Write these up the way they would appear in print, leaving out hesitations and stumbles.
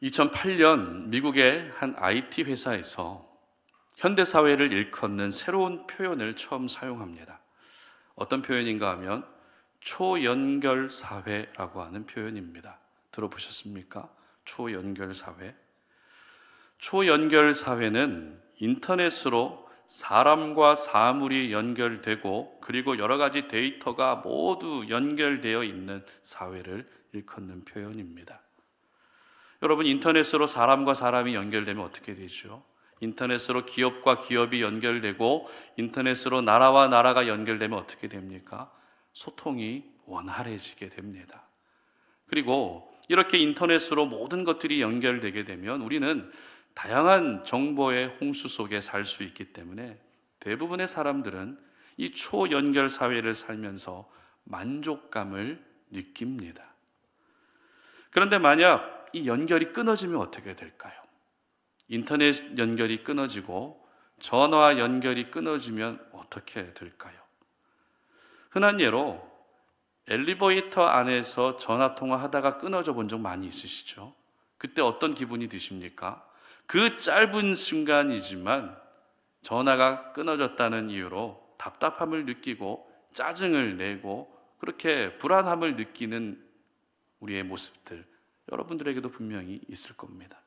2008년 미국의 한 IT 회사에서 현대사회를 일컫는 새로운 표현을 처음 사용합니다. 어떤 표현인가 하면 초연결사회라고 하는 표현입니다. 들어보셨습니까? 초연결사회. 초연결사회는 인터넷으로 사람과 사물이 연결되고 그리고 여러 가지 데이터가 모두 연결되어 있는 사회를 일컫는 표현입니다. 여러분, 인터넷으로 사람과 사람이 연결되면 어떻게 되죠? 인터넷으로 기업과 기업이 연결되고 인터넷으로 나라와 나라가 연결되면 어떻게 됩니까? 소통이 원활해지게 됩니다. 그리고 이렇게 인터넷으로 모든 것들이 연결되게 되면 우리는 다양한 정보의 홍수 속에 살 수 있기 때문에 대부분의 사람들은 이 초연결 사회를 살면서 만족감을 느낍니다. 그런데 만약 이 연결이 끊어지면 어떻게 될까요? 인터넷 연결이 끊어지고 전화 연결이 끊어지면 어떻게 될까요? 흔한 예로 엘리베이터 안에서 전화 통화하다가 끊어져 본 적 많이 있으시죠? 그때 어떤 기분이 드십니까? 그 짧은 순간이지만 전화가 끊어졌다는 이유로 답답함을 느끼고 짜증을 내고 그렇게 불안함을 느끼는 우리의 모습들, 여러분들에게도 분명히 있을 겁니다.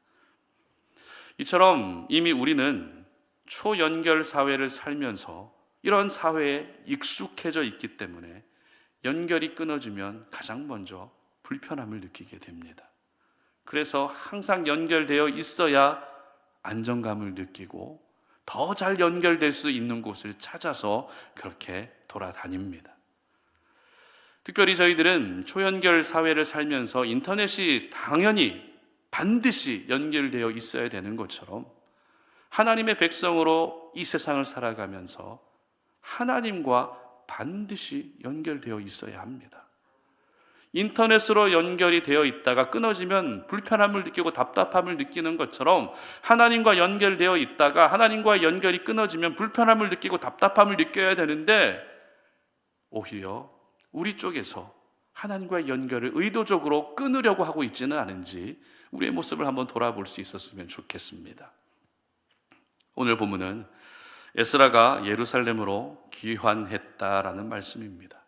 이처럼 이미 우리는 초연결 사회를 살면서 이런 사회에 익숙해져 있기 때문에 연결이 끊어지면 가장 먼저 불편함을 느끼게 됩니다. 그래서 항상 연결되어 있어야 안정감을 느끼고 더 잘 연결될 수 있는 곳을 찾아서 그렇게 돌아다닙니다. 특별히 저희들은 초연결 사회를 살면서 인터넷이 당연히 반드시 연결되어 있어야 되는 것처럼 하나님의 백성으로 이 세상을 살아가면서 하나님과 반드시 연결되어 있어야 합니다. 인터넷으로 연결이 되어 있다가 끊어지면 불편함을 느끼고 답답함을 느끼는 것처럼 하나님과 연결되어 있다가 하나님과 연결이 끊어지면 불편함을 느끼고 답답함을 느껴야 되는데 오히려 우리 쪽에서 하나님과의 연결을 의도적으로 끊으려고 하고 있지는 않은지 우리의 모습을 한번 돌아볼 수 있었으면 좋겠습니다. 오늘 본문은 에스라가 예루살렘으로 귀환했다라는 말씀입니다.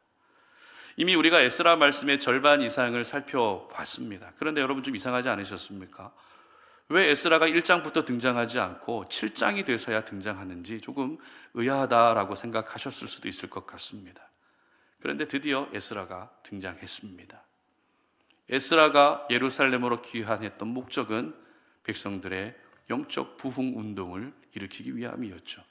이미 우리가 에스라 말씀의 절반 이상을 살펴봤습니다. 그런데 여러분 좀 이상하지 않으셨습니까? 왜 에스라가 1장부터 등장하지 않고 7장이 돼서야 등장하는지 조금 의아하다라고 생각하셨을 수도 있을 것 같습니다. 그런데 드디어 에스라가 등장했습니다. 에스라가 예루살렘으로 귀환했던 목적은 백성들의 영적 부흥 운동을 일으키기 위함이었죠.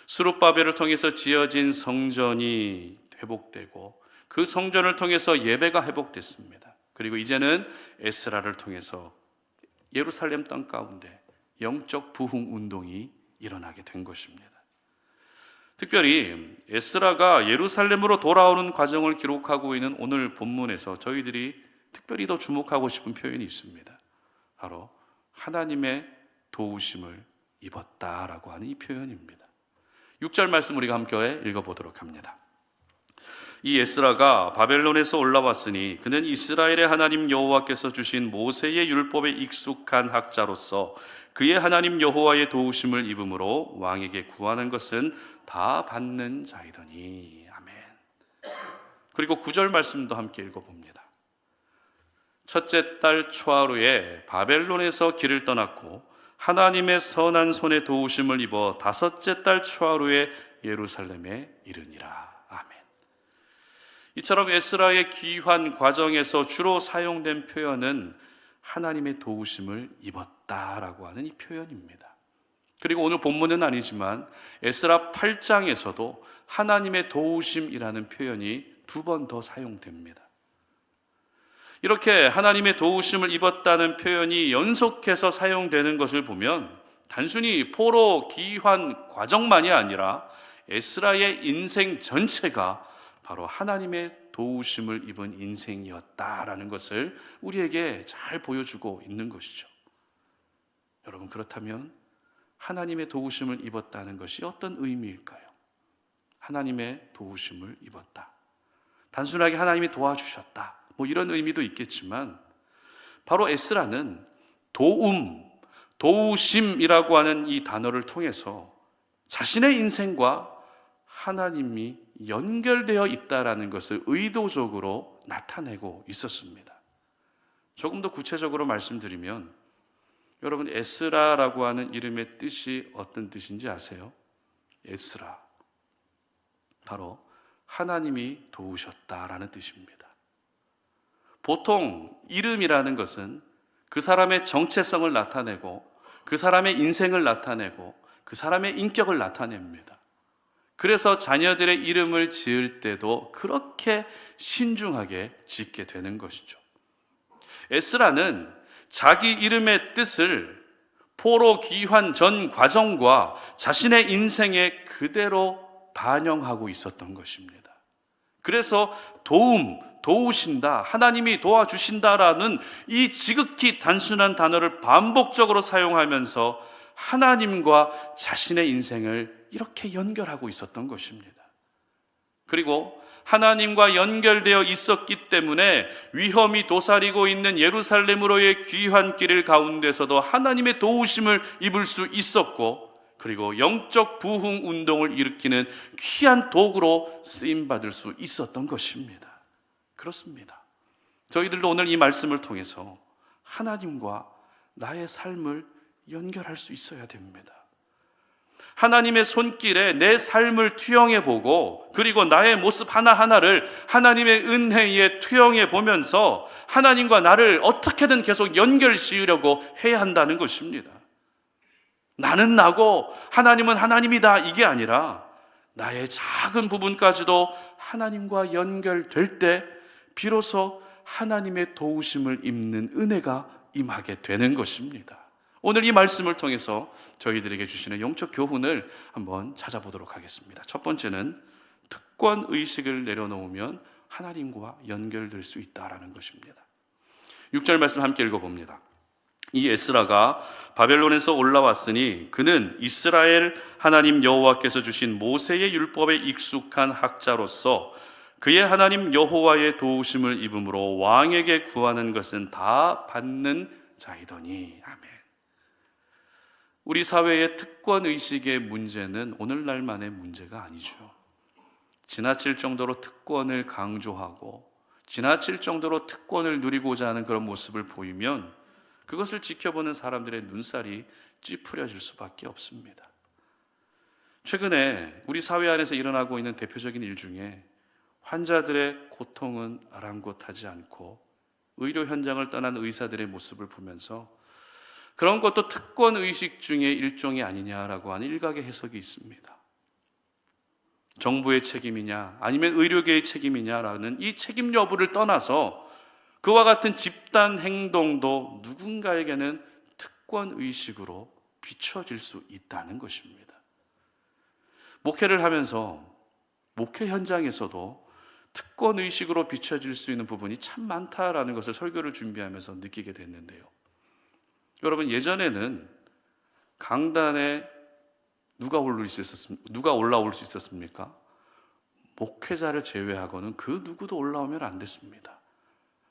스룹바벨을 통해서 지어진 성전이 회복되고 그 성전을 통해서 예배가 회복됐습니다. 그리고 이제는 에스라를 통해서 예루살렘 땅 가운데 영적 부흥 운동이 일어나게 된 것입니다. 특별히 에스라가 예루살렘으로 돌아오는 과정을 기록하고 있는 오늘 본문에서 저희들이 특별히 더 주목하고 싶은 표현이 있습니다. 바로 하나님의 도우심을 입었다라고 하는 이 표현입니다. 6절 말씀 우리가 함께 읽어보도록 합니다. 이 에스라가 바벨론에서 올라왔으니 그는 이스라엘의 하나님 여호와께서 주신 모세의 율법에 익숙한 학자로서 그의 하나님 여호와의 도우심을 입음으로 왕에게 구하는 것은 다 받는 자이더니. 아멘. 그리고 9절 말씀도 함께 읽어봅니다. 첫째 달 초하루에 바벨론에서 길을 떠났고 하나님의 선한 손에 도우심을 입어 다섯째 달 초하루에 예루살렘에 이르니라. 아멘. 이처럼 에스라의 귀환 과정에서 주로 사용된 표현은 하나님의 도우심을 입었다라고 하는 이 표현입니다. 그리고 오늘 본문은 아니지만 에스라 8장에서도 하나님의 도우심이라는 표현이 2번 더 사용됩니다. 이렇게 하나님의 도우심을 입었다는 표현이 연속해서 사용되는 것을 보면 단순히 포로 귀환 과정만이 아니라 에스라의 인생 전체가 바로 하나님의 도우심을 입은 인생이었다라는 것을 우리에게 잘 보여주고 있는 것이죠. 여러분, 그렇다면 하나님의 도우심을 입었다는 것이 어떤 의미일까요? 하나님의 도우심을 입었다. 단순하게 하나님이 도와주셨다. 이런 의미도 있겠지만 바로 에스라는 도우심이라고 하는 이 단어를 통해서 자신의 인생과 하나님이 연결되어 있다라는 것을 의도적으로 나타내고 있었습니다. 조금 더 구체적으로 말씀드리면, 여러분, 에스라라고 하는 이름의 뜻이 어떤 뜻인지 아세요? 에스라, 바로 하나님이 도우셨다라는 뜻입니다. 보통 이름이라는 것은 그 사람의 정체성을 나타내고 그 사람의 인생을 나타내고 그 사람의 인격을 나타냅니다. 그래서 자녀들의 이름을 지을 때도 그렇게 신중하게 짓게 되는 것이죠. 에스라는 자기 이름의 뜻을 포로 귀환 전 과정과 자신의 인생에 그대로 반영하고 있었던 것입니다. 그래서 도우신다, 하나님이 도와주신다라는 이 지극히 단순한 단어를 반복적으로 사용하면서 하나님과 자신의 인생을 이렇게 연결하고 있었던 것입니다. 그리고 하나님과 연결되어 있었기 때문에 위험이 도사리고 있는 예루살렘으로의 귀환길 가운데서도 하나님의 도우심을 입을 수 있었고, 그리고 영적 부흥 운동을 일으키는 귀한 도구로 쓰임받을 수 있었던 것입니다. 그렇습니다. 저희들도 오늘 이 말씀을 통해서 하나님과 나의 삶을 연결할 수 있어야 됩니다. 하나님의 손길에 내 삶을 투영해 보고, 그리고 나의 모습 하나하나를 하나님의 은혜에 투영해 보면서 하나님과 나를 어떻게든 계속 연결 지으려고 해야 한다는 것입니다. 나는 나고 하나님은 하나님이다, 이게 아니라 나의 작은 부분까지도 하나님과 연결될 때 비로소 하나님의 도우심을 입는 은혜가 임하게 되는 것입니다. 오늘 이 말씀을 통해서 저희들에게 주시는 영적 교훈을 한번 찾아보도록 하겠습니다. 첫 번째는 특권의식을 내려놓으면 하나님과 연결될 수 있다라는 것입니다. 6절 말씀 함께 읽어봅니다. 이 에스라가 바벨론에서 올라왔으니 그는 이스라엘 하나님 여호와께서 주신 모세의 율법에 익숙한 학자로서 그의 하나님 여호와의 도우심을 입음으로 왕에게 구하는 것은 다 받는 자이더니. 아멘. 우리 사회의 특권의식의 문제는 오늘날만의 문제가 아니죠. 지나칠 정도로 특권을 강조하고 지나칠 정도로 특권을 누리고자 하는 그런 모습을 보이면 그것을 지켜보는 사람들의 눈살이 찌푸려질 수밖에 없습니다. 최근에 우리 사회 안에서 일어나고 있는 대표적인 일 중에 환자들의 고통은 아랑곳하지 않고 의료 현장을 떠난 의사들의 모습을 보면서 그런 것도 특권의식 중에 일종이 아니냐라고 하는 일각의 해석이 있습니다. 정부의 책임이냐 아니면 의료계의 책임이냐라는 이 책임 여부를 떠나서 그와 같은 집단 행동도 누군가에게는 특권의식으로 비춰질 수 있다는 것입니다. 목회를 하면서 목회 현장에서도 특권의식으로 비춰질 수 있는 부분이 참 많다라는 것을 설교를 준비하면서 느끼게 됐는데요. 여러분, 예전에는 강단에 누가 올라올 수 있었습니까? 목회자를 제외하고는 그 누구도 올라오면 안 됐습니다.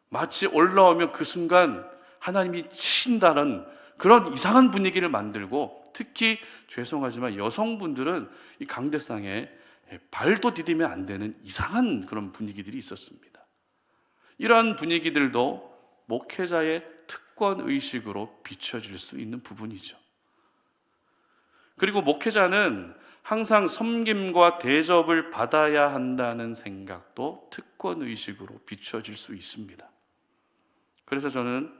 마치 올라오면 그 순간 하나님이 치신다는 그런 이상한 분위기를 만들고, 특히 죄송하지만 여성분들은 이 강대상에 발도 디디면 안 되는 이상한 그런 분위기들이 있었습니다. 이러한 분위기들도 목회자의 특권의식으로 비춰질 수 있는 부분이죠. 그리고 목회자는 항상 섬김과 대접을 받아야 한다는 생각도 특권의식으로 비춰질 수 있습니다. 그래서 저는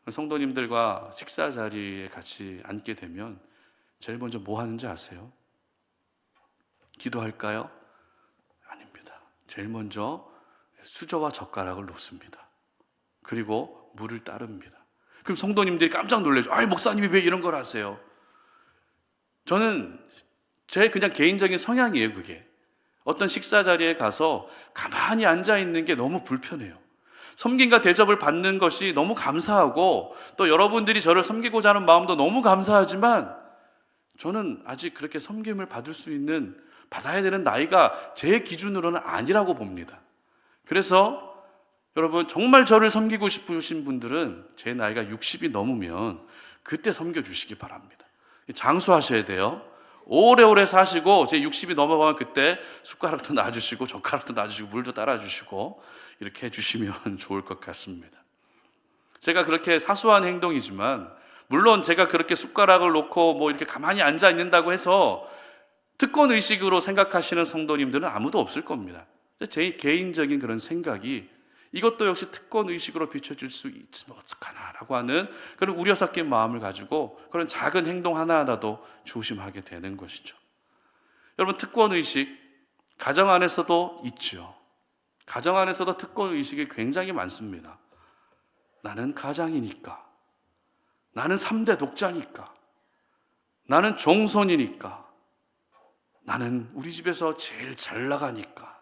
성도님들과 식사 자리에 같이 앉게 되면 제일 먼저 뭐 하는지 아세요? 기도할까요? 아닙니다. 제일 먼저 수저와 젓가락을 놓습니다. 그리고 물을 따릅니다. 그럼 성도님들이 깜짝 놀라죠. 아이, 목사님이 왜 이런 걸 하세요? 저는 제 그냥 개인적인 성향이에요, 그게. 어떤 식사 자리에 가서 가만히 앉아 있는 게 너무 불편해요. 섬김과 대접을 받는 것이 너무 감사하고 또 여러분들이 저를 섬기고자 하는 마음도 너무 감사하지만 저는 아직 그렇게 섬김을 받아야 되는 나이가 제 기준으로는 아니라고 봅니다. 그래서 여러분, 정말 저를 섬기고 싶으신 분들은 제 나이가 60이 넘으면 그때 섬겨주시기 바랍니다. 장수하셔야 돼요. 오래오래 사시고 제 60이 넘어가면 그때 숟가락도 놔주시고 젓가락도 놔주시고 물도 따라주시고 이렇게 해주시면 좋을 것 같습니다. 제가 그렇게 사소한 행동이지만, 물론 제가 그렇게 숟가락을 놓고 뭐 이렇게 가만히 앉아 있는다고 해서 특권 의식으로 생각하시는 성도님들은 아무도 없을 겁니다. 제 개인적인 그런 생각이 이것도 역시 특권 의식으로 비춰질 수 있으면 어떡하나라고 하는 그런 우려 섞인 마음을 가지고 그런 작은 행동 하나하나도 조심하게 되는 것이죠. 여러분, 특권 의식 가정 안에서도 있죠. 가정 안에서도 특권 의식이 굉장히 많습니다. 나는 가장이니까, 나는 3대 독자니까, 나는 종손이니까, 나는 우리 집에서 제일 잘 나가니까,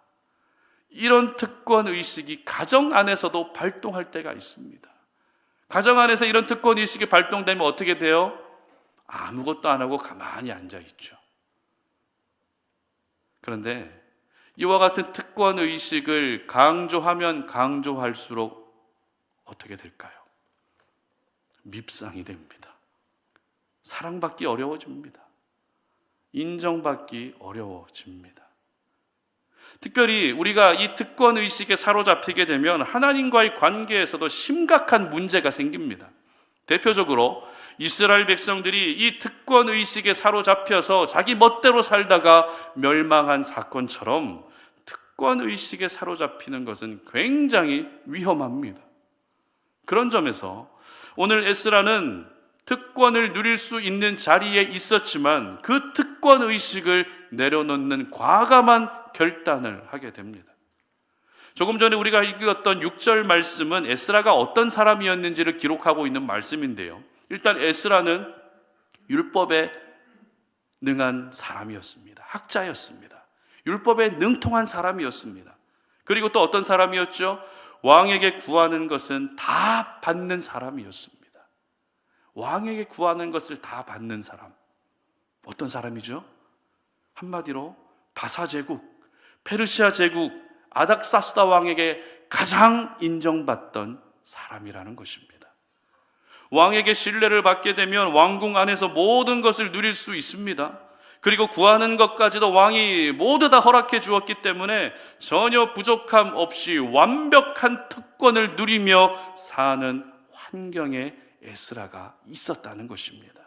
이런 특권 의식이 가정 안에서도 발동할 때가 있습니다. 가정 안에서 이런 특권 의식이 발동되면 어떻게 돼요? 아무것도 안 하고 가만히 앉아 있죠. 그런데 이와 같은 특권 의식을 강조하면 강조할수록 어떻게 될까요? 밉상이 됩니다. 사랑받기 어려워집니다. 인정받기 어려워집니다. 특별히 우리가 이 특권 의식에 사로잡히게 되면 하나님과의 관계에서도 심각한 문제가 생깁니다. 대표적으로 이스라엘 백성들이 이 특권 의식에 사로잡혀서 자기 멋대로 살다가 멸망한 사건처럼 특권 의식에 사로잡히는 것은 굉장히 위험합니다. 그런 점에서 오늘 에스라는 특권을 누릴 수 있는 자리에 있었지만 그 특권 의식을 내려놓는 과감한 결단을 하게 됩니다. 조금 전에 우리가 읽었던 6절 말씀은 에스라가 어떤 사람이었는지를 기록하고 있는 말씀인데요. 일단 에스라는 율법에 능한 사람이었습니다. 학자였습니다. 율법에 능통한 사람이었습니다. 그리고 또 어떤 사람이었죠? 왕에게 구하는 것은 다 받는 사람이었습니다. 왕에게 구하는 것을 다 받는 사람. 어떤 사람이죠? 한마디로 바사 제국, 페르시아 제국, 아닥사스다 왕에게 가장 인정받던 사람이라는 것입니다. 왕에게 신뢰를 받게 되면 왕궁 안에서 모든 것을 누릴 수 있습니다. 그리고 구하는 것까지도 왕이 모두 다 허락해 주었기 때문에 전혀 부족함 없이 완벽한 특권을 누리며 사는 환경에 에스라가 있었다는 것입니다.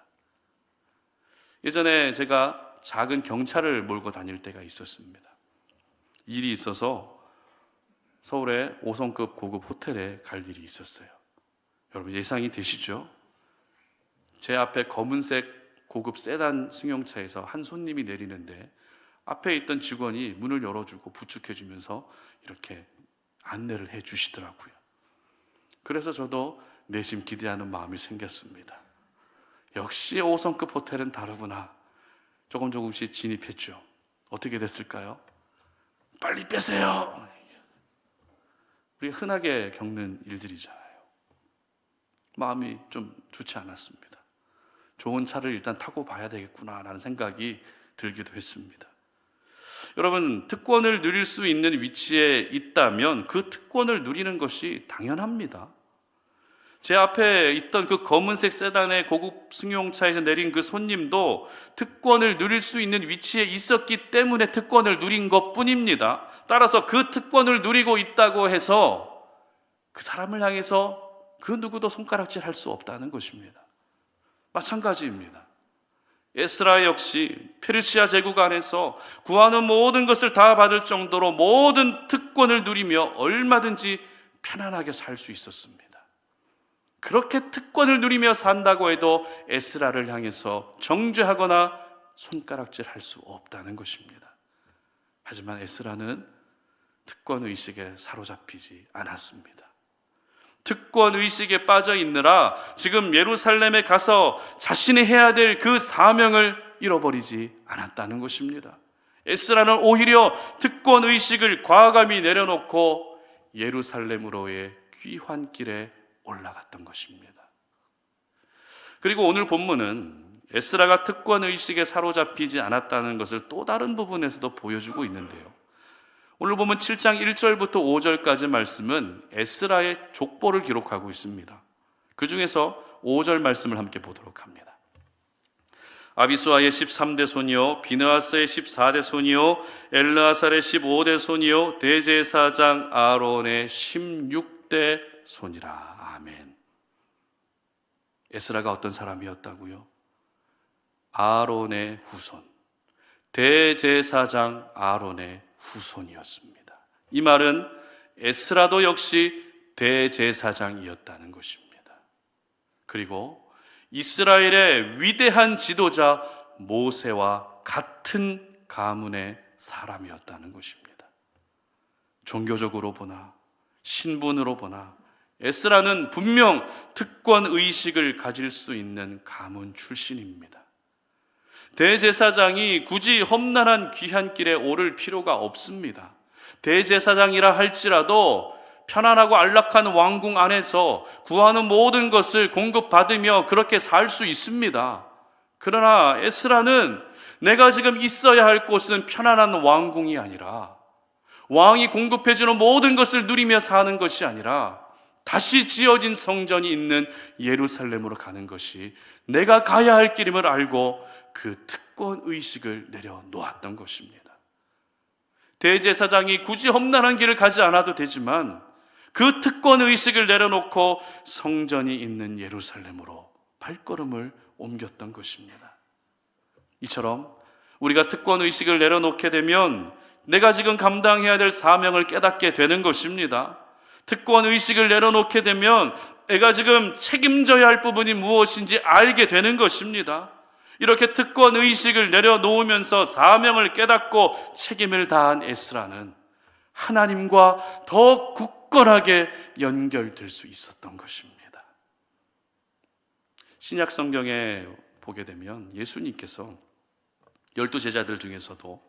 예전에 제가 작은 경찰을 몰고 다닐 때가 있었습니다. 일이 있어서 서울의 5성급 고급 호텔에 갈 일이 있었어요. 여러분 예상이 되시죠? 제 앞에 검은색 고급 세단 승용차에서 한 손님이 내리는데 앞에 있던 직원이 문을 열어주고 부축해주면서 이렇게 안내를 해주시더라고요. 그래서 저도 내심 기대하는 마음이 생겼습니다. 역시 5성급 호텔은 다르구나. 조금씩 진입했죠. 어떻게 됐을까요? 빨리 빼세요. 우리 흔하게 겪는 일들이잖아요. 마음이 좀 좋지 않았습니다. 좋은 차를 일단 타고 봐야 되겠구나라는 생각이 들기도 했습니다. 여러분, 특권을 누릴 수 있는 위치에 있다면 그 특권을 누리는 것이 당연합니다. 제 앞에 있던 그 검은색 세단의 고급 승용차에서 내린 그 손님도 특권을 누릴 수 있는 위치에 있었기 때문에 특권을 누린 것뿐입니다. 따라서 그 특권을 누리고 있다고 해서 그 사람을 향해서 그 누구도 손가락질 할 수 없다는 것입니다. 마찬가지입니다. 에스라 역시 페르시아 제국 안에서 구하는 모든 것을 다 받을 정도로 모든 특권을 누리며 얼마든지 편안하게 살 수 있었습니다. 그렇게 특권을 누리며 산다고 해도 에스라를 향해서 정죄하거나 손가락질 할 수 없다는 것입니다. 하지만 에스라는 특권 의식에 사로잡히지 않았습니다. 특권 의식에 빠져 있느라 지금 예루살렘에 가서 자신이 해야 될 그 사명을 잃어버리지 않았다는 것입니다. 에스라는 오히려 특권 의식을 과감히 내려놓고 예루살렘으로의 귀환길에 올라갔던 것입니다. 그리고 오늘 본문은 에스라가 특권 의식에 사로잡히지 않았다는 것을 또 다른 부분에서도 보여주고 있는데요. 오늘 보면 7장 1절부터 5절까지 말씀은 에스라의 족보를 기록하고 있습니다. 그 중에서 5절 말씀을 함께 보도록 합니다. 아비수아의 13대 손이요, 비느하스의 14대 손이요, 엘르아살의 15대 손이요, 대제사장 아론의 16대 손이라. 아멘. 에스라가 어떤 사람이었다고요? 아론의 후손, 대제사장 아론의 후손이었습니다. 이 말은 에스라도 역시 대제사장이었다는 것입니다. 그리고 이스라엘의 위대한 지도자 모세와 같은 가문의 사람이었다는 것입니다. 종교적으로 보나 신분으로 보나 에스라는 분명 특권 의식을 가질 수 있는 가문 출신입니다. 대제사장이 굳이 험난한 귀한 길에 오를 필요가 없습니다. 대제사장이라 할지라도 편안하고 안락한 왕궁 안에서 구하는 모든 것을 공급받으며 그렇게 살 수 있습니다. 그러나 에스라는 내가 지금 있어야 할 곳은 편안한 왕궁이 아니라, 왕이 공급해주는 모든 것을 누리며 사는 것이 아니라 다시 지어진 성전이 있는 예루살렘으로 가는 것이 내가 가야 할 길임을 알고 그 특권 의식을 내려놓았던 것입니다. 대제사장이 굳이 험난한 길을 가지 않아도 되지만 그 특권 의식을 내려놓고 성전이 있는 예루살렘으로 발걸음을 옮겼던 것입니다. 이처럼 우리가 특권 의식을 내려놓게 되면 내가 지금 감당해야 될 사명을 깨닫게 되는 것입니다. 특권 의식을 내려놓게 되면 내가 지금 책임져야 할 부분이 무엇인지 알게 되는 것입니다. 이렇게 특권 의식을 내려놓으면서 사명을 깨닫고 책임을 다한 에스라는 하나님과 더 굳건하게 연결될 수 있었던 것입니다. 신약 성경에 보게 되면 예수님께서 12제자들 중에서도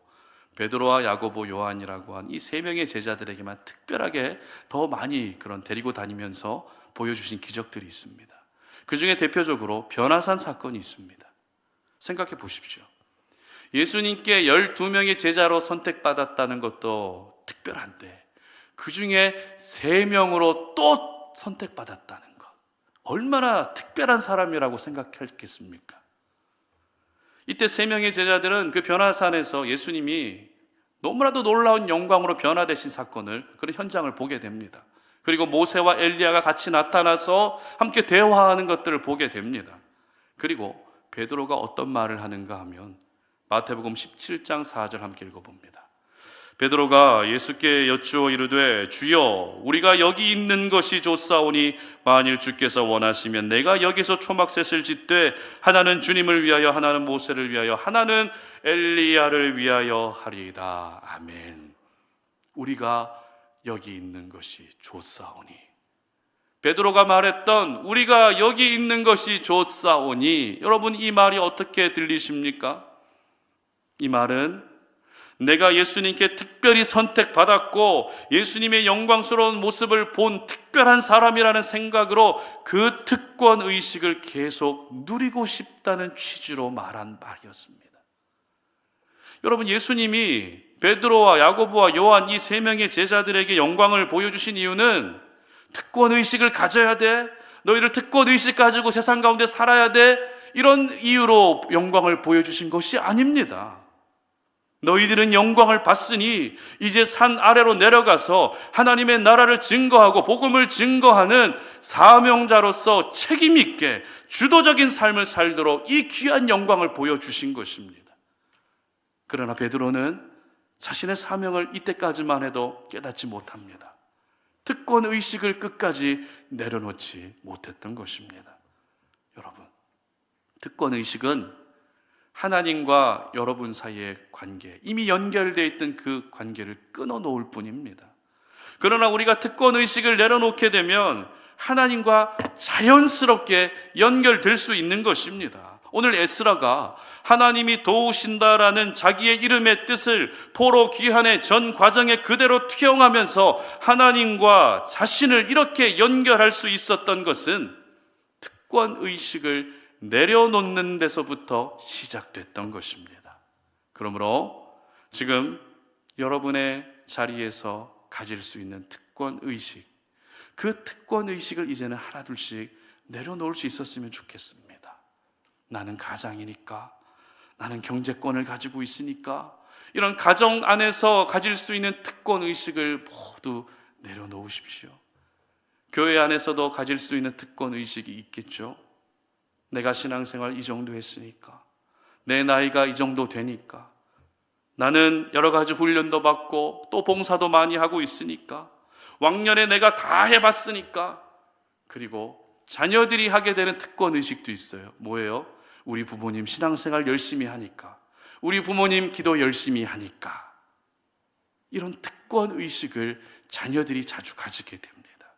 베드로와 야고보, 요한이라고 한 이 세 명의 제자들에게만 특별하게 더 많이 그런 데리고 다니면서 보여주신 기적들이 있습니다. 그 중에 대표적으로 변화산 사건이 있습니다. 생각해 보십시오. 예수님께 12명의 제자로 선택받았다는 것도 특별한데 그 중에 3명으로 또 선택받았다는 것, 얼마나 특별한 사람이라고 생각했겠습니까? 이때 3명의 제자들은 그 변화산에서 예수님이 너무나도 놀라운 영광으로 변화되신 사건을, 그런 현장을 보게 됩니다. 그리고 모세와 엘리야가 같이 나타나서 함께 대화하는 것들을 보게 됩니다. 그리고 베드로가 어떤 말을 하는가 하면 마태복음 17장 4절 함께 읽어봅니다. 베드로가 예수께 여쭈어 이르되 주여 우리가 여기 있는 것이 좋사오니 만일 주께서 원하시면 내가 여기서 초막셋을 짓되 하나는 주님을 위하여 하나는 모세를 위하여 하나는 엘리야를 위하여 하리이다. 아멘. 우리가 여기 있는 것이 좋사오니, 베드로가 말했던 우리가 여기 있는 것이 좋사오니, 여러분 이 말이 어떻게 들리십니까? 이 말은 내가 예수님께 특별히 선택받았고 예수님의 영광스러운 모습을 본 특별한 사람이라는 생각으로 그 특권 의식을 계속 누리고 싶다는 취지로 말한 말이었습니다. 여러분, 예수님이 베드로와 야고보와 요한 이 3명의 제자들에게 영광을 보여주신 이유는 특권 의식을 가져야 돼, 너희들 특권 의식 가지고 세상 가운데 살아야 돼, 이런 이유로 영광을 보여주신 것이 아닙니다. 너희들은 영광을 받으니 이제 산 아래로 내려가서 하나님의 나라를 증거하고 복음을 증거하는 사명자로서 책임 있게 주도적인 삶을 살도록 이 귀한 영광을 보여주신 것입니다. 그러나 베드로는 자신의 사명을 이때까지만 해도 깨닫지 못합니다. 특권 의식을 끝까지 내려놓지 못했던 것입니다. 여러분, 특권 의식은 하나님과 여러분 사이의 관계, 이미 연결되어 있던 그 관계를 끊어놓을 뿐입니다. 그러나 우리가 특권 의식을 내려놓게 되면 하나님과 자연스럽게 연결될 수 있는 것입니다. 오늘 에스라가 하나님이 도우신다라는 자기의 이름의 뜻을 포로 귀환의 전 과정에 그대로 투영하면서 하나님과 자신을 이렇게 연결할 수 있었던 것은 특권 의식을 내려놓는 데서부터 시작됐던 것입니다. 그러므로 지금 여러분의 자리에서 가질 수 있는 특권 의식, 그 특권 의식을 이제는 하나둘씩 내려놓을 수 있었으면 좋겠습니다. 나는 가장이니까, 나는 경제권을 가지고 있으니까, 이런 가정 안에서 가질 수 있는 특권 의식을 모두 내려놓으십시오. 교회 안에서도 가질 수 있는 특권 의식이 있겠죠. 내가 신앙생활 이 정도 했으니까, 내 나이가 이 정도 되니까, 나는 여러 가지 훈련도 받고 또 봉사도 많이 하고 있으니까, 왕년에 내가 다 해봤으니까, 그리고 자녀들이 하게 되는 특권 의식도 있어요. 뭐예요? 우리 부모님 신앙생활 열심히 하니까, 우리 부모님 기도 열심히 하니까. 이런 특권 의식을 자녀들이 자주 가지게 됩니다.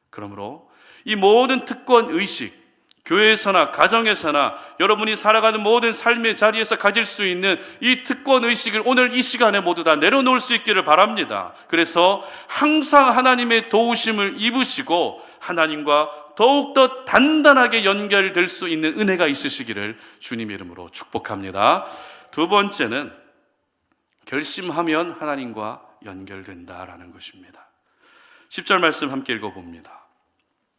그러므로 이 모든 특권 의식, 교회에서나 가정에서나 여러분이 살아가는 모든 삶의 자리에서 가질 수 있는 이 특권 의식을 오늘 이 시간에 모두 다 내려놓을 수 있기를 바랍니다. 그래서 항상 하나님의 도우심을 입으시고 하나님과 더욱더 단단하게 연결될 수 있는 은혜가 있으시기를 주님의 이름으로 축복합니다. 두 번째는 결심하면 하나님과 연결된다라는 것입니다. 10절 말씀 함께 읽어봅니다.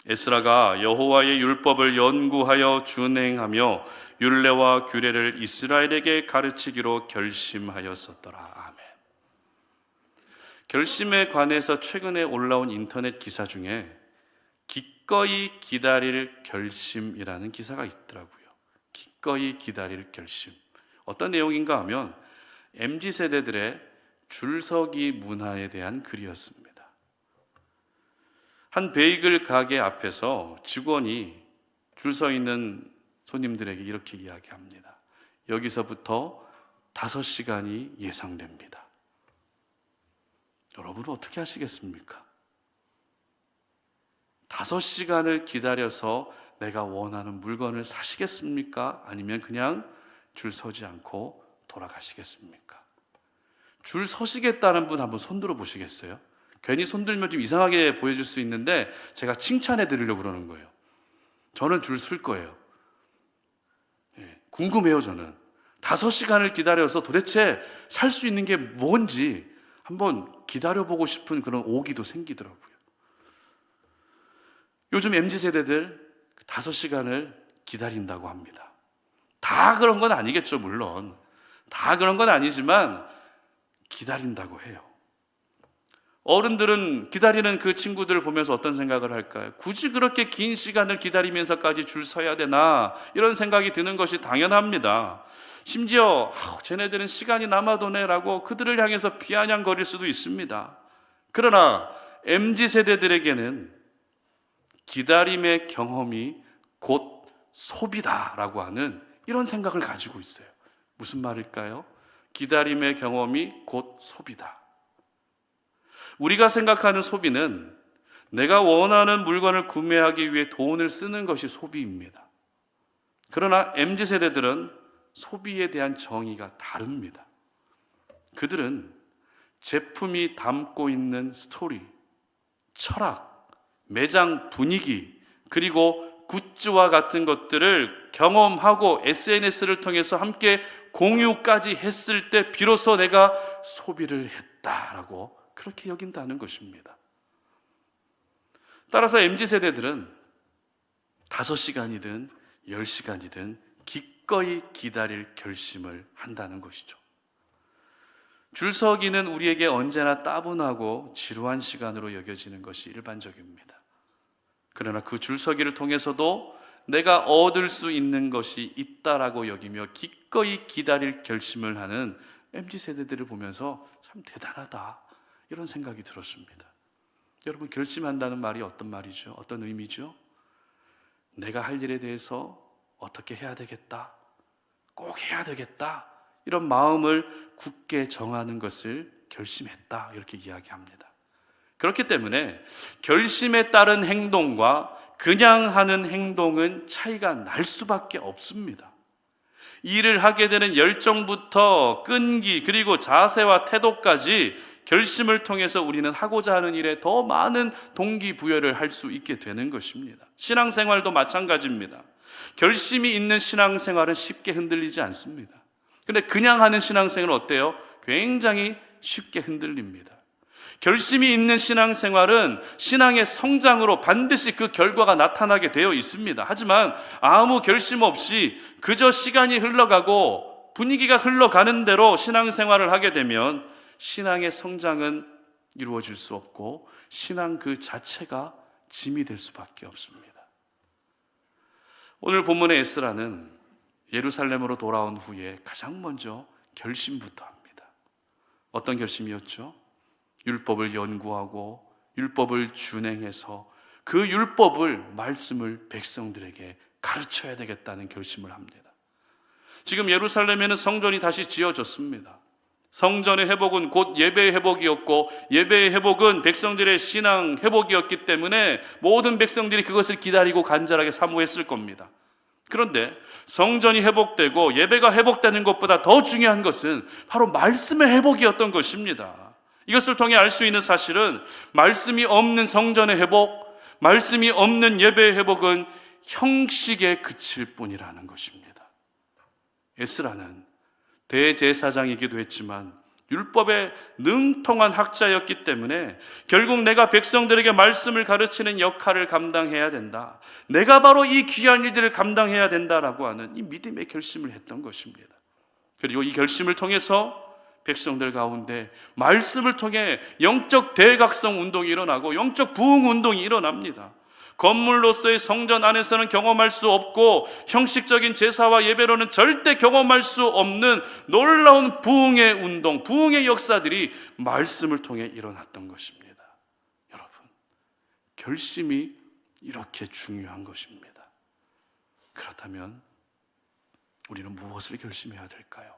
에스라가 여호와의 율법을 연구하여 준행하며 율례와 규례를 이스라엘에게 가르치기로 결심하였었더라. 아멘. 결심에 관해서 최근에 올라온 인터넷 기사 중에 기꺼이 기다릴 결심이라는 기사가 있더라고요. 기꺼이 기다릴 결심. 어떤 내용인가 하면 MZ세대들의 줄서기 문화에 대한 글이었습니다. 한 베이글 가게 앞에서 직원이 줄 서 있는 손님들에게 이렇게 이야기합니다. 여기서부터 5시간이 예상됩니다. 여러분은 어떻게 하시겠습니까? 5시간을 기다려서 내가 원하는 물건을 사시겠습니까? 아니면 그냥 줄 서지 않고 돌아가시겠습니까? 줄 서시겠다는 분 한번 손 들어 보시겠어요? 괜히 손들면 좀 이상하게 보여줄 수 있는데 제가 칭찬해 드리려고 그러는 거예요. 저는 줄 설 거예요. 궁금해요. 저는 5시간을 기다려서 도대체 살 수 있는 게 뭔지 한번 기다려보고 싶은 그런 오기도 생기더라고요. 요즘 MZ세대들 5시간을 기다린다고 합니다. 다 그런 건 아니겠죠. 물론 다 그런 건 아니지만 기다린다고 해요. 어른들은 기다리는 그 친구들을 보면서 어떤 생각을 할까요? 굳이 그렇게 긴 시간을 기다리면서까지 줄 서야 되나? 이런 생각이 드는 것이 당연합니다. 심지어 쟤네들은 시간이 남아도네라고 그들을 향해서 비아냥거릴 수도 있습니다. 그러나 MZ세대들에게는 기다림의 경험이 곧 소비다라고 하는 이런 생각을 가지고 있어요. 무슨 말일까요? 기다림의 경험이 곧 소비다. 우리가 생각하는 소비는 내가 원하는 물건을 구매하기 위해 돈을 쓰는 것이 소비입니다. 그러나 MZ세대들은 소비에 대한 정의가 다릅니다. 그들은 제품이 담고 있는 스토리, 철학, 매장 분위기, 그리고 굿즈와 같은 것들을 경험하고 SNS를 통해서 함께 공유까지 했을 때 비로소 내가 소비를 했다라고 그렇게 여긴다는 것입니다. 따라서 MZ세대들은 5시간이든 10시간이든 기꺼이 기다릴 결심을 한다는 것이죠. 줄서기는 우리에게 언제나 따분하고 지루한 시간으로 여겨지는 것이 일반적입니다. 그러나 그 줄서기를 통해서도 내가 얻을 수 있는 것이 있다라고 여기며 기꺼이 기다릴 결심을 하는 MZ세대들을 보면서 참 대단하다, 이런 생각이 들었습니다. 여러분, 결심한다는 말이 어떤 말이죠? 어떤 의미죠? 내가 할 일에 대해서 어떻게 해야 되겠다, 꼭 해야 되겠다, 이런 마음을 굳게 정하는 것을 결심했다, 이렇게 이야기합니다. 그렇기 때문에 결심에 따른 행동과 그냥 하는 행동은 차이가 날 수밖에 없습니다. 일을 하게 되는 열정부터 끈기, 그리고 자세와 태도까지 결심을 통해서 우리는 하고자 하는 일에 더 많은 동기부여를 할 수 있게 되는 것입니다. 신앙생활도 마찬가지입니다. 결심이 있는 신앙생활은 쉽게 흔들리지 않습니다. 근데 그냥 하는 신앙생활은 어때요? 굉장히 쉽게 흔들립니다. 결심이 있는 신앙생활은 신앙의 성장으로 반드시 그 결과가 나타나게 되어 있습니다. 하지만 아무 결심 없이 그저 시간이 흘러가고 분위기가 흘러가는 대로 신앙생활을 하게 되면 신앙의 성장은 이루어질 수 없고 신앙 그 자체가 짐이 될 수밖에 없습니다. 오늘 본문의 에스라는 예루살렘으로 돌아온 후에 가장 먼저 결심부터 합니다. 어떤 결심이었죠? 율법을 연구하고 율법을 준행해서 그 율법을, 말씀을 백성들에게 가르쳐야 되겠다는 결심을 합니다. 지금 예루살렘에는 성전이 다시 지어졌습니다. 성전의 회복은 곧 예배의 회복이었고 예배의 회복은 백성들의 신앙 회복이었기 때문에 모든 백성들이 그것을 기다리고 간절하게 사모했을 겁니다. 그런데 성전이 회복되고 예배가 회복되는 것보다 더 중요한 것은 바로 말씀의 회복이었던 것입니다. 이것을 통해 알 수 있는 사실은 말씀이 없는 성전의 회복, 말씀이 없는 예배의 회복은 형식에 그칠 뿐이라는 것입니다. 에스라는 대제사장이기도 했지만 율법에 능통한 학자였기 때문에 결국 내가 백성들에게 말씀을 가르치는 역할을 감당해야 된다, 내가 바로 이 귀한 일들을 감당해야 된다라고 하는 이 믿음의 결심을 했던 것입니다. 그리고 이 결심을 통해서 백성들 가운데 말씀을 통해 영적 대각성 운동이 일어나고 영적 부흥 운동이 일어납니다. 건물로서의 성전 안에서는 경험할 수 없고 형식적인 제사와 예배로는 절대 경험할 수 없는 놀라운 부흥의 운동, 부흥의 역사들이 말씀을 통해 일어났던 것입니다. 여러분, 결심이 이렇게 중요한 것입니다. 그렇다면 우리는 무엇을 결심해야 될까요?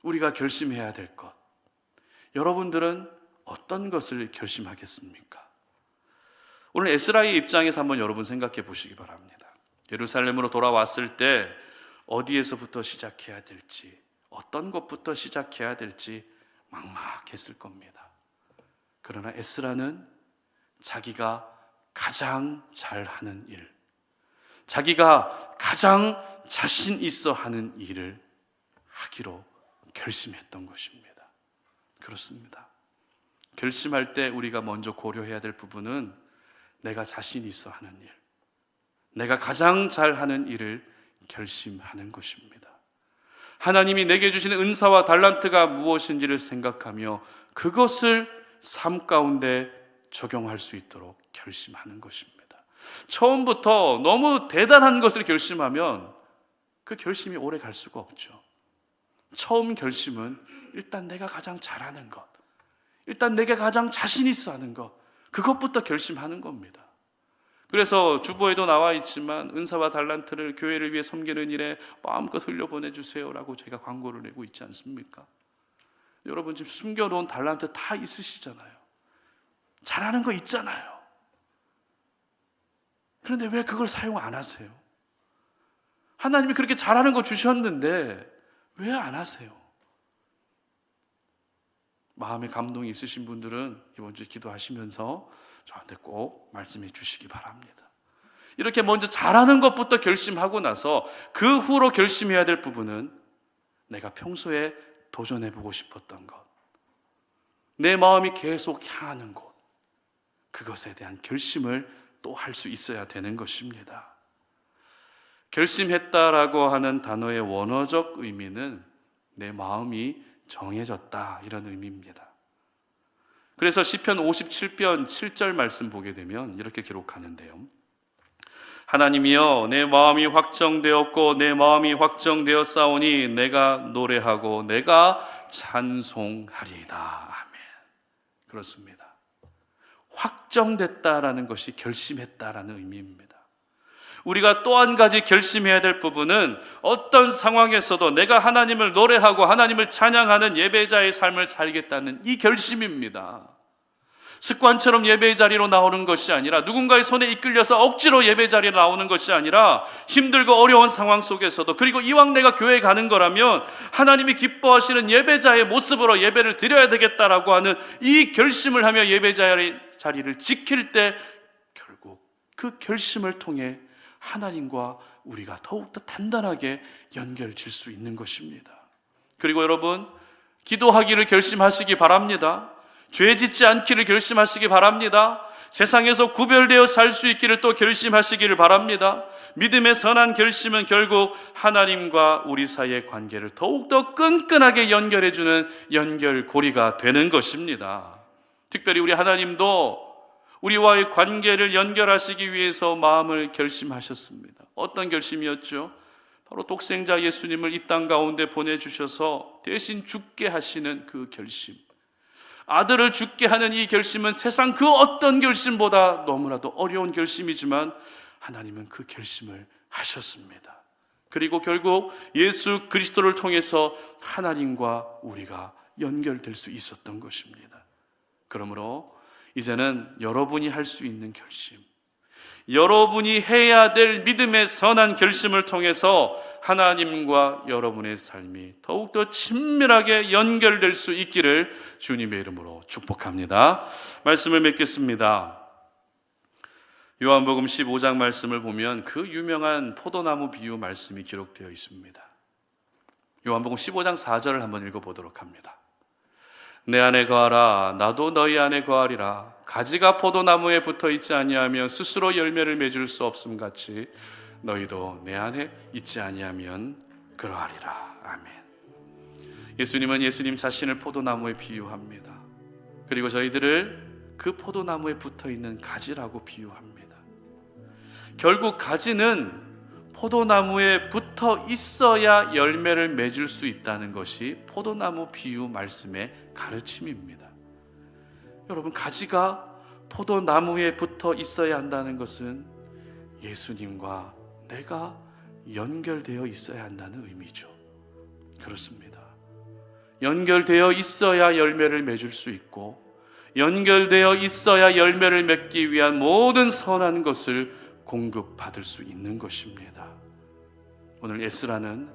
우리가 결심해야 될 것, 여러분들은 어떤 것을 결심하겠습니까? 오늘 에스라의 입장에서 한번 여러분 생각해 보시기 바랍니다. 예루살렘으로 돌아왔을 때 어디에서부터 시작해야 될지, 어떤 것부터 시작해야 될지 막막했을 겁니다. 그러나 에스라는 자기가 가장 잘하는 일, 자기가 가장 자신 있어 하는 일을 하기로 결심했던 것입니다. 그렇습니다. 결심할 때 우리가 먼저 고려해야 될 부분은 내가 자신 있어 하는 일, 내가 가장 잘하는 일을 결심하는 것입니다. 하나님이 내게 주시는 은사와 달란트가 무엇인지를 생각하며 그것을 삶 가운데 적용할 수 있도록 결심하는 것입니다. 처음부터 너무 대단한 것을 결심하면 그 결심이 오래 갈 수가 없죠. 처음 결심은 일단 내가 가장 잘하는 것, 일단 내가 가장 자신 있어 하는 것, 그것부터 결심하는 겁니다. 그래서 주보에도 나와 있지만 은사와 달란트를 교회를 위해 섬기는 일에 마음껏 흘려보내주세요라고 제가 광고를 내고 있지 않습니까? 여러분 지금 숨겨놓은 달란트 다 있으시잖아요. 잘하는 거 있잖아요. 그런데 왜 그걸 사용 안 하세요? 하나님이 그렇게 잘하는 거 주셨는데 왜 안 하세요? 마음에 감동이 있으신 분들은 이번 주에 기도하시면서 저한테 꼭 말씀해 주시기 바랍니다. 이렇게 먼저 잘하는 것부터 결심하고 나서 그 후로 결심해야 될 부분은 내가 평소에 도전해보고 싶었던 것, 내 마음이 계속 향하는 곳, 그것에 대한 결심을 또 할 수 있어야 되는 것입니다. 결심했다라고 하는 단어의 원어적 의미는 내 마음이 정해졌다, 이런 의미입니다. 그래서 시편 57편 7절 말씀 보게 되면 이렇게 기록하는데요. 하나님이여, 내 마음이 확정되었고 내 마음이 확정되었사오니 내가 노래하고 내가 찬송하리이다. 아멘. 그렇습니다. 확정됐다라는 것이 결심했다라는 의미입니다. 우리가 또 한 가지 결심해야 될 부분은 어떤 상황에서도 내가 하나님을 노래하고 하나님을 찬양하는 예배자의 삶을 살겠다는 이 결심입니다. 습관처럼 예배 자리로 나오는 것이 아니라, 누군가의 손에 이끌려서 억지로 예배 자리에 나오는 것이 아니라, 힘들고 어려운 상황 속에서도, 그리고 이왕 내가 교회에 가는 거라면 하나님이 기뻐하시는 예배자의 모습으로 예배를 드려야 되겠다라고 하는 이 결심을 하며 예배 자리를 지킬 때 결국 그 결심을 통해 하나님과 우리가 더욱더 단단하게 연결질 수 있는 것입니다. 그리고 여러분, 기도하기를 결심하시기 바랍니다. 죄 짓지 않기를 결심하시기 바랍니다. 세상에서 구별되어 살 수 있기를 또 결심하시기를 바랍니다. 믿음의 선한 결심은 결국 하나님과 우리 사이의 관계를 더욱더 끈끈하게 연결해주는 연결고리가 되는 것입니다. 특별히 우리 하나님도 우리와의 관계를 연결하시기 위해서 마음을 결심하셨습니다. 어떤 결심이었죠? 바로 독생자 예수님을 이 땅 가운데 보내주셔서 대신 죽게 하시는 그 결심. 아들을 죽게 하는 이 결심은 세상 그 어떤 결심보다 너무나도 어려운 결심이지만 하나님은 그 결심을 하셨습니다. 그리고 결국 예수 그리스도를 통해서 하나님과 우리가 연결될 수 있었던 것입니다. 그러므로 이제는 여러분이 할 수 있는 결심, 여러분이 해야 될 믿음의 선한 결심을 통해서 하나님과 여러분의 삶이 더욱더 친밀하게 연결될 수 있기를 주님의 이름으로 축복합니다. 말씀을 맺겠습니다. 요한복음 15장 말씀을 보면 그 유명한 포도나무 비유 말씀이 기록되어 있습니다. 요한복음 15장 4절을 한번 읽어보도록 합니다. 내 안에 거하라 나도 너희 안에 거하리라. 가지가 포도나무에 붙어 있지 아니하면 스스로 열매를 맺을 수 없음 같이 너희도 내 안에 있지 아니하면 그러하리라. 아멘. 예수님은 예수님 자신을 포도나무에 비유합니다. 그리고 저희들을 그 포도나무에 붙어 있는 가지라고 비유합니다. 결국 가지는 포도나무에 붙어 있어야 열매를 맺을 수 있다는 것이 포도나무 비유 말씀의 가르침입니다. 여러분, 가지가 포도나무에 붙어 있어야 한다는 것은 예수님과 내가 연결되어 있어야 한다는 의미죠. 그렇습니다. 연결되어 있어야 열매를 맺을 수 있고, 연결되어 있어야 열매를 맺기 위한 모든 선한 것을 공급받을 수 있는 것입니다. 오늘 에스라는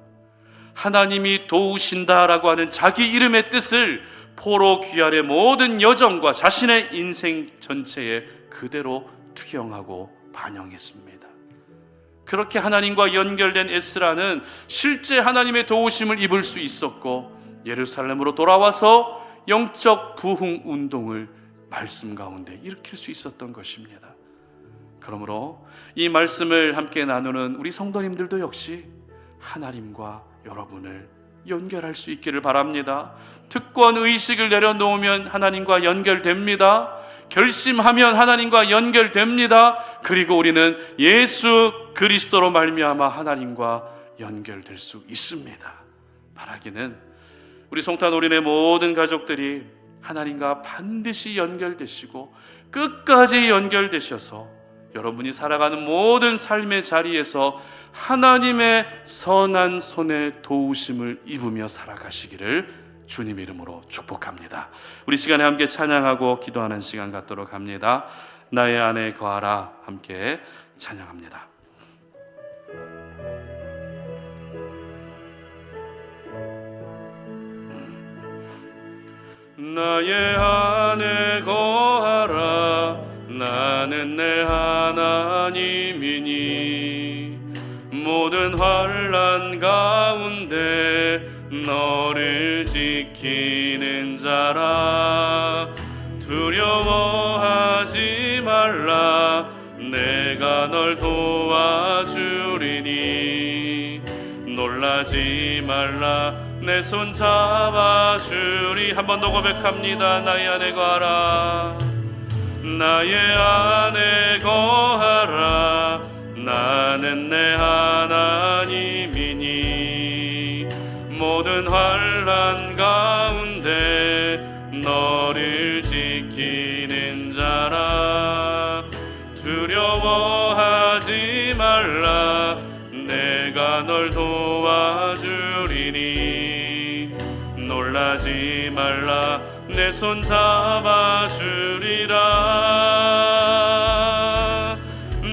하나님이 도우신다라고 하는 자기 이름의 뜻을 포로 귀환의 모든 여정과 자신의 인생 전체에 그대로 투영하고 반영했습니다. 그렇게 하나님과 연결된 에스라는 실제 하나님의 도우심을 입을 수 있었고, 예루살렘으로 돌아와서 영적 부흥 운동을 말씀 가운데 일으킬 수 있었던 것입니다. 그러므로 이 말씀을 함께 나누는 우리 성도님들도 역시 하나님과 여러분을 연결할 수 있기를 바랍니다. 특권 의식을 내려놓으면 하나님과 연결됩니다. 결심하면 하나님과 연결됩니다. 그리고 우리는 예수 그리스도로 말미암아 하나님과 연결될 수 있습니다. 바라기는 우리 송탄 올인의 모든 가족들이 하나님과 반드시 연결되시고 끝까지 연결되셔서 여러분이 살아가는 모든 삶의 자리에서 하나님의 선한 손의 도우심을 입으며 살아가시기를 주님의 이름으로 축복합니다. 우리 시간에 함께 찬양하고 기도하는 시간 갖도록 합니다. 나의 안에 거하라. 함께 찬양합니다. 나의 안에 거하라. 나는 내 하나님이니 모든 환난 가운데 너를 지키는 자라. 두려워하지 말라. 내가 널 도와주리니 놀라지 말라. 내 손 잡아주리. 한 번 더 고백합니다. 나의 안에 거하라. 나의 안에 거하라. 나는 내 하나님이니 모든 환난 가운데 너를 지키는 자라. 두려워하지 말라. 내가 널 도와주리니 놀라지 말라. 내 손 잡아주리라.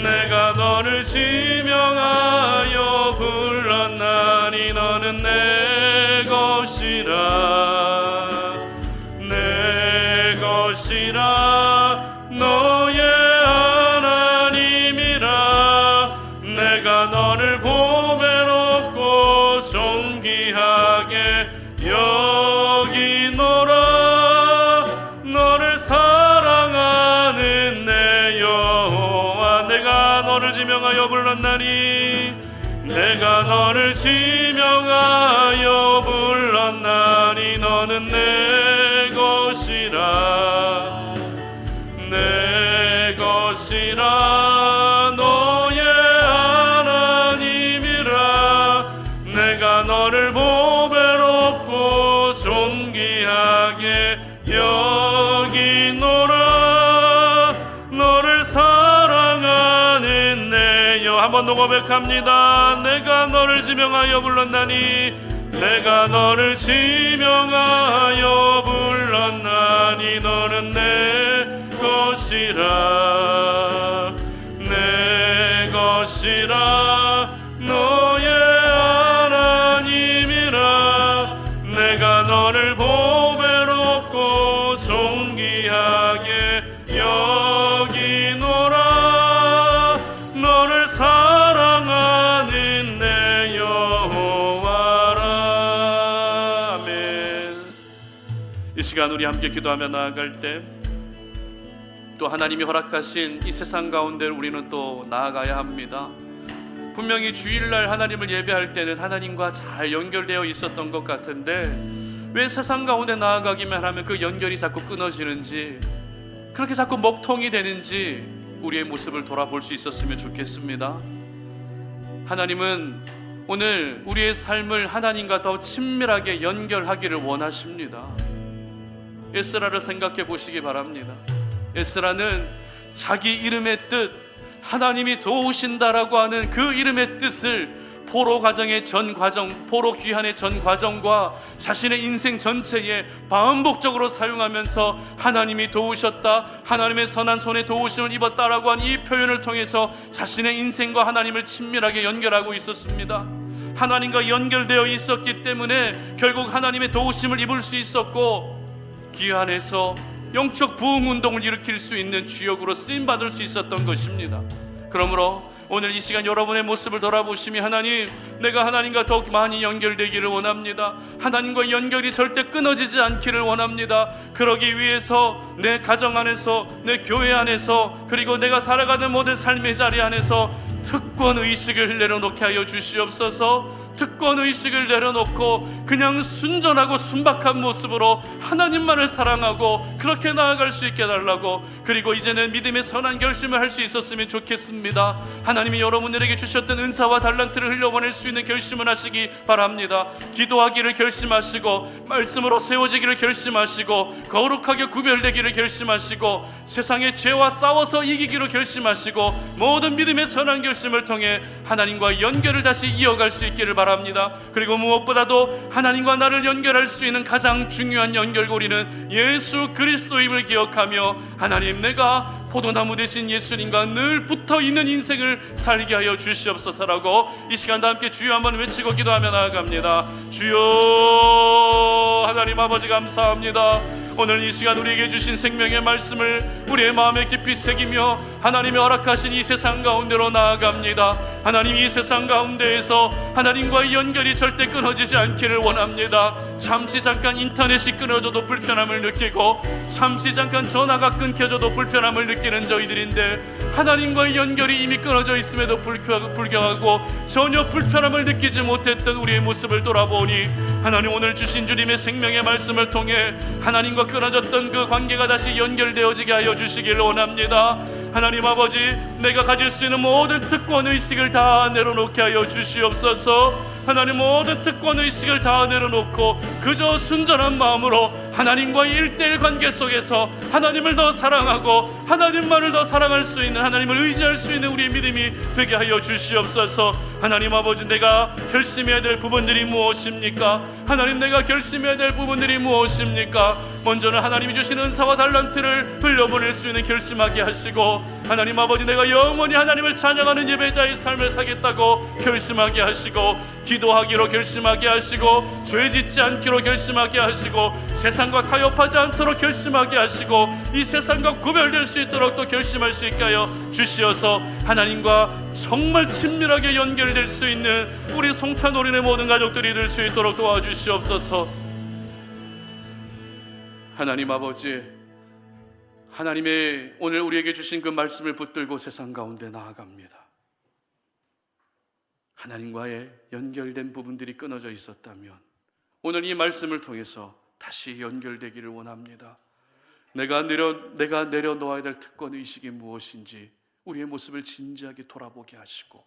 내가 너를 지명하여 불렀나니 너는 내 것이라. 내 것이라. 너의 하나님이라. 내가 너를 보배롭고 존귀하게 여기노라. 너를 내가 너를 지명하여 불렀나니 너는 내 것이라 내 것이라 너의 하나님이라 내가 너를 보배롭고 존귀하게 여기노라 너를 사랑하는 내 여 한번 더 고백합니다. 내가 너를 지명하여 불렀나니 내가 너를 지명하여 불렀나니 너는 내 것이라 내 것이라 너의 하나님이라 내가 너를 보배롭고 존귀하게 여기노라 너를 사랑하는 내 여호와라. 아멘. 이 시간 우리 함께 기도하며 나아갈 때 또 하나님이 허락하신 이 세상 가운데 우리는 또 나아가야 합니다. 분명히 주일날 하나님을 예배할 때는 하나님과 잘 연결되어 있었던 것 같은데 왜 세상 가운데 나아가기만 하면 그 연결이 자꾸 끊어지는지 그렇게 자꾸 먹통이 되는지 우리의 모습을 돌아볼 수 있었으면 좋겠습니다. 하나님은 오늘 우리의 삶을 하나님과 더 친밀하게 연결하기를 원하십니다. 에스라를 생각해 보시기 바랍니다. 에스라는 자기 이름의 뜻, 하나님이 도우신다라고 하는 그 이름의 뜻을 포로 과정의 전 과정, 포로 귀환의 전 과정과 자신의 인생 전체에 반복적으로 사용하면서 하나님이 도우셨다, 하나님의 선한 손에 도우심을 입었다라고 하는 이 표현을 통해서 자신의 인생과 하나님을 친밀하게 연결하고 있었습니다. 하나님과 연결되어 있었기 때문에 결국 하나님의 도우심을 입을 수 있었고 귀환에서 영적 부흥운동을 일으킬 수 있는 주역으로 쓰임받을 수 있었던 것입니다. 그러므로 오늘 이 시간 여러분의 모습을 돌아보시며 하나님, 내가 하나님과 더욱 많이 연결되기를 원합니다. 하나님과 연결이 절대 끊어지지 않기를 원합니다. 그러기 위해서 내 가정 안에서, 내 교회 안에서, 그리고 내가 살아가는 모든 삶의 자리 안에서 특권의식을 내려놓게 하여 주시옵소서. 특권의식을 내려놓고 그냥 순전하고 순박한 모습으로 하나님만을 사랑하고 그렇게 나아갈 수 있게 해달라고, 그리고 이제는 믿음의 선한 결심을 할 수 있었으면 좋겠습니다. 하나님이 여러분들에게 주셨던 은사와 달란트를 흘려보낼 수 있는 결심을 하시기 바랍니다. 기도하기를 결심하시고 말씀으로 세워지기를 결심하시고 거룩하게 구별되기를 결심하시고 세상의 죄와 싸워서 이기기로 결심하시고 모든 믿음의 선한 결심을 통해 하나님과 연결을 다시 이어갈 수 있기를 바랍니다. 그리고 무엇보다도 하나님과 나를 연결할 수 있는 가장 중요한 연결고리는 예수 그리스도임을 기억하며 하나님, 내가 포도나무 되신 예수님과 늘 붙어있는 인생을 살게 하여 주시옵소서라고 이 시간도 함께 주여 한번 외치고 기도하며 나아갑니다. 주여, 하나님 아버지 감사합니다. 오늘 이 시간 우리에게 주신 생명의 말씀을 우리의 마음에 깊이 새기며 하나님이 허락하신 이 세상 가운데로 나아갑니다. 하나님, 이 세상 가운데에서 하나님과의 연결이 절대 끊어지지 않기를 원합니다. 잠시 잠깐 인터넷이 끊어져도 불편함을 느끼고 잠시 잠깐 전화가 끊겨져도 불편함을 느끼는 저희들인데 하나님과의 연결이 이미 끊어져 있음에도 불구하고 전혀 불편함을 느끼지 못했던 우리의 모습을 돌아보니 하나님, 오늘 주신 주님의 생명의 말씀을 통해 하나님과 끊어졌던 그 관계가 다시 연결되어지게 하여 주시길 원합니다. 하나님 아버지, 내가 가질 수 있는 모든 특권의식을 다 내려놓게 하여 주시옵소서. 하나님, 모든 특권의식을 다 내려놓고 그저 순전한 마음으로 하나님과의 일대일 관계 속에서 하나님을 더 사랑하고 하나님만을 더 사랑할 수 있는, 하나님을 의지할 수 있는 우리의 믿음이 되게 하여 주시옵소서. 하나님 아버지, 내가 결심해야 될 부분들이 무엇입니까? 하나님, 내가 결심해야 될 부분들이 무엇입니까? 먼저는 하나님이 주신 은사와 달란트를 흘려보낼 수 있는 결심하게 하시고, 하나님 아버지, 내가 영원히 하나님을 찬양하는 예배자의 삶을 사겠다고 결심하게 하시고, 기도하기로 결심하게 하시고, 죄 짓지 않기로 결심하게 하시고, 세상과 타협하지 않도록 결심하게 하시고, 이 세상과 구별될 수 있도록 또 결심할 수 있게 하여 주시어서 하나님과 정말 친밀하게 연결될 수 있는 우리 송탄오린의 모든 가족들이 될 수 있도록 도와주시옵소서. 하나님 아버지, 하나님의 오늘 우리에게 주신 그 말씀을 붙들고 세상 가운데 나아갑니다. 하나님과의 연결된 부분들이 끊어져 있었다면 오늘 이 말씀을 통해서 다시 연결되기를 원합니다. 내가 내려놓아야 될 특권 의식이 무엇인지 우리의 모습을 진지하게 돌아보게 하시고,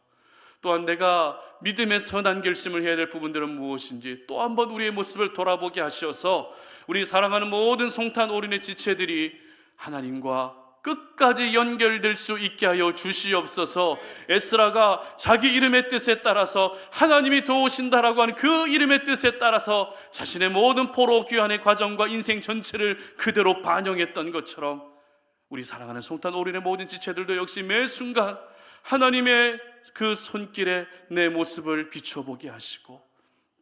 또한 내가 믿음의 선한 결심을 해야 될 부분들은 무엇인지 또 한번 우리의 모습을 돌아보게 하셔서 우리 사랑하는 모든 송탄 올인의 지체들이 하나님과 끝까지 연결될 수 있게 하여 주시옵소서. 에스라가 자기 이름의 뜻에 따라서 하나님이 도우신다라고 하는 그 이름의 뜻에 따라서 자신의 모든 포로 귀환의 과정과 인생 전체를 그대로 반영했던 것처럼 우리 사랑하는 송탄 올인의 모든 지체들도 역시 매 순간 하나님의 그 손길에 내 모습을 비춰보게 하시고,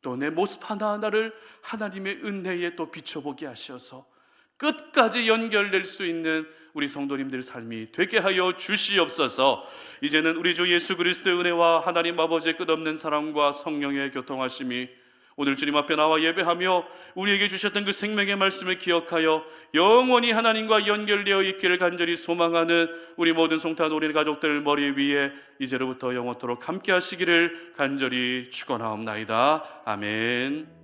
또 내 모습 하나하나를 하나님의 은혜에 또 비춰보게 하셔서 끝까지 연결될 수 있는 우리 성도님들 삶이 되게 하여 주시옵소서. 이제는 우리 주 예수 그리스도의 은혜와 하나님 아버지의 끝없는 사랑과 성령의 교통하심이 오늘 주님 앞에 나와 예배하며 우리에게 주셨던 그 생명의 말씀을 기억하여 영원히 하나님과 연결되어 있기를 간절히 소망하는 우리 모든 송탄 올인 가족들 머리 위에 이제로부터 영원토록 함께 하시기를 간절히 축원하옵나이다. 아멘.